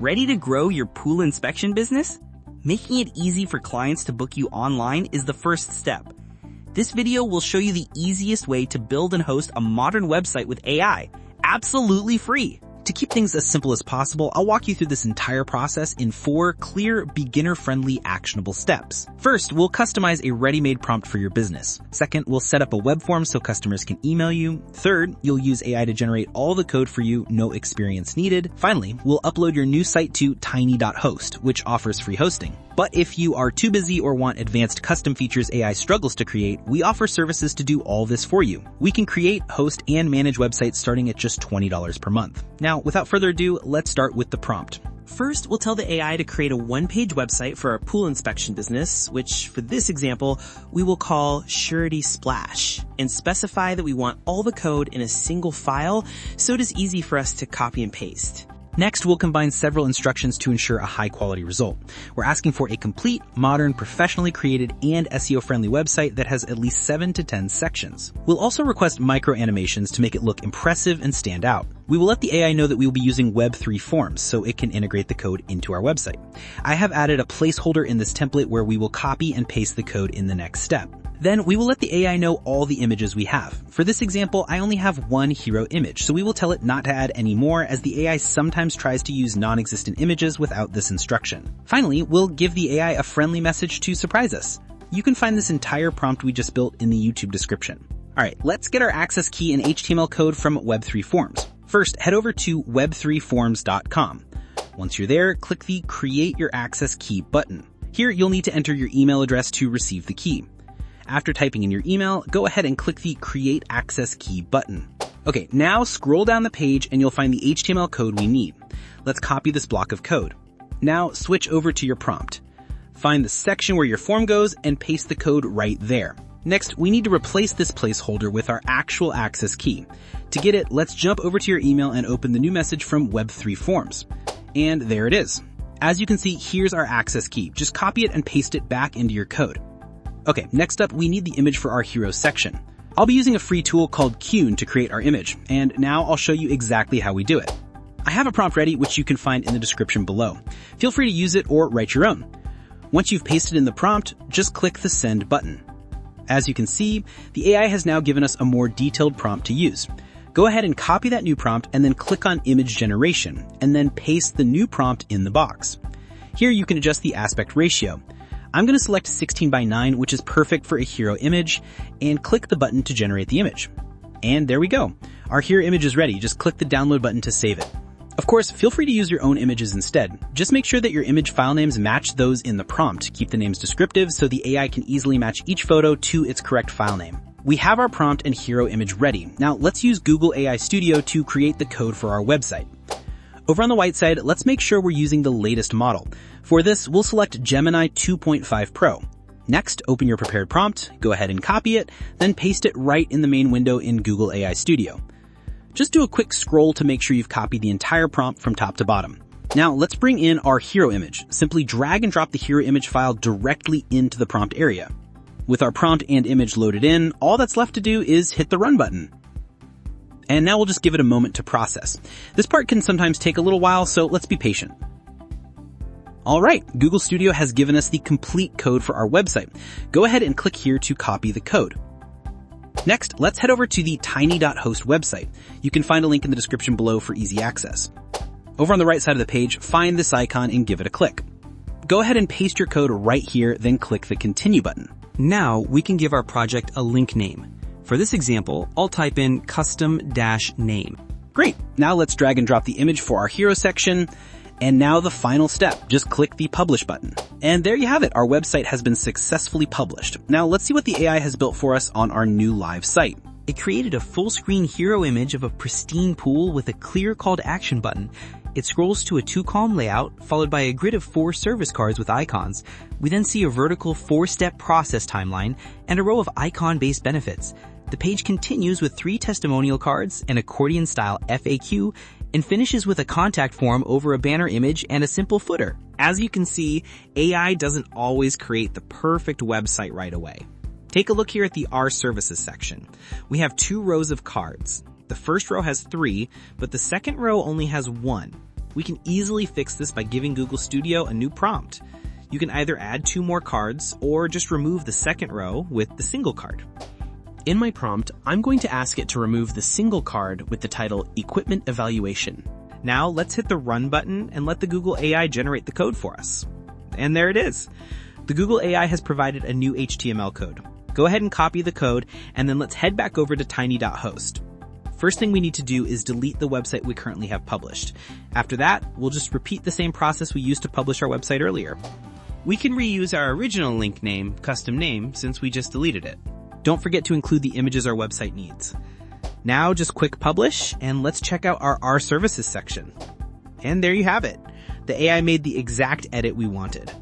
Ready to grow your pool inspection business? Making it easy for clients to book you online is the first step. This video will show you the easiest way to build and host a modern website with AI, absolutely free. To keep things as simple as possible, I'll walk you through this entire process in 4 clear, beginner-friendly, actionable steps. First, we'll customize a ready-made prompt for your business. Second, we'll set up a web form so customers can email you. Third, you'll use AI to generate all the code for you, no experience needed. Finally, we'll upload your new site to tiiny.host, which offers free hosting. But if you are too busy or want advanced custom features AI struggles to create, we offer services to do all this for you. We can create, host, and manage websites starting at just $20 per month. Now, without further ado, let's start with the prompt. First, we'll tell the AI to create a one-page website for our pool inspection business, which for this example, we will call Surety Splash, and specify that we want all the code in a single file so it is easy for us to copy and paste. Next, we'll combine several instructions to ensure a high-quality result. We're asking for a complete, modern, professionally created, and SEO-friendly website that has at least 7 to 10 sections. We'll also request micro-animations to make it look impressive and stand out. We will let the AI know that we will be using Web3 forms so it can integrate the code into our website. I have added a placeholder in this template where we will copy and paste the code in the next step. Then we will let the AI know all the images we have. For this example, I only have one hero image, so we will tell it not to add any more as the AI sometimes tries to use non-existent images without this instruction. Finally, we'll give the AI a friendly message to surprise us. You can find this entire prompt we just built in the YouTube description. Alright, let's get our access key and HTML code from Web3 Forms. First, head over to web3forms.com. Once you're there, click the Create Your Access Key button. Here, you'll need to enter your email address to receive the key. After typing in your email, go ahead and click the Create Access Key button. Okay, now scroll down the page and you'll find the HTML code we need. Let's copy this block of code. Now switch over to your prompt. Find the section where your form goes and paste the code right there. Next, we need to replace this placeholder with our actual access key. To get it, let's jump over to your email and open the new message from Web3 Forms. And there it is. As you can see, here's our access key. Just copy it and paste it back into your code. Okay, next up, we need the image for our hero section. I'll be using a free tool called Cont to create our image, and now I'll show you exactly how we do it. I have a prompt ready, which you can find in the description below. Feel free to use it or write your own. Once you've pasted in the prompt, just click the Send button. As you can see, the AI has now given us a more detailed prompt to use. Go ahead and copy that new prompt and then click on Image Generation, and then paste the new prompt in the box. Here you can adjust the aspect ratio. I'm going to select 16:9, which is perfect for a hero image, and click the button to generate the image. And there we go. Our hero image is ready. Just click the download button to save it. Of course, feel free to use your own images instead. Just make sure that your image file names match those in the prompt. Keep the names descriptive so the AI can easily match each photo to its correct file name. We have our prompt and hero image ready. Now let's use Google AI Studio to create the code for our website. Over on the right side, let's make sure we're using the latest model. For this, we'll select Gemini 2.5 Pro. Next, open your prepared prompt, go ahead and copy it, then paste it right in the main window in Google AI Studio. Just do a quick scroll to make sure you've copied the entire prompt from top to bottom. Now, let's bring in our hero image. Simply drag and drop the hero image file directly into the prompt area. With our prompt and image loaded in, all that's left to do is hit the Run button. And now we'll just give it a moment to process. This part can sometimes take a little while, so let's be patient. Alright, Google Studio has given us the complete code for our website. Go ahead and click here to copy the code. Next, let's head over to the tiiny.host website. You can find a link in the description below for easy access. Over on the right side of the page, find this icon and give it a click. Go ahead and paste your code right here, then click the Continue button. Now we can give our project a link name. For this example, I'll type in custom-name. Great. Now let's drag and drop the image for our hero section. And now the final step. Just click the Publish button. And there you have it. Our website has been successfully published. Now let's see what the AI has built for us on our new live site. It created a full-screen hero image of a pristine pool with a clear call to action button. It scrolls to a 2-column layout, followed by a grid of 4 service cards with icons. We then see a vertical 4-step process timeline and a row of icon-based benefits. The page continues with 3 testimonial cards, an accordion-style FAQ, and finishes with a contact form over a banner image and a simple footer. As you can see, AI doesn't always create the perfect website right away. Take a look here at the Our Services section. We have 2 rows of cards. The first row has 3, but the second row only has 1. We can easily fix this by giving Google Studio a new prompt. You can either add 2 more cards or just remove the second row with the single card. In my prompt, I'm going to ask it to remove the single card with the title Equipment Evaluation. Now let's hit the Run button and let the Google AI generate the code for us. And there it is. The Google AI has provided a new HTML code. Go ahead and copy the code, and then let's head back over to tiiny.host. First thing we need to do is delete the website we currently have published. After that, we'll just repeat the same process we used to publish our website earlier. We can reuse our original link name, custom name, since we just deleted it. Don't forget to include the images our website needs. Now just click publish, and let's check out our services section. And there you have it. The AI made the exact edit we wanted.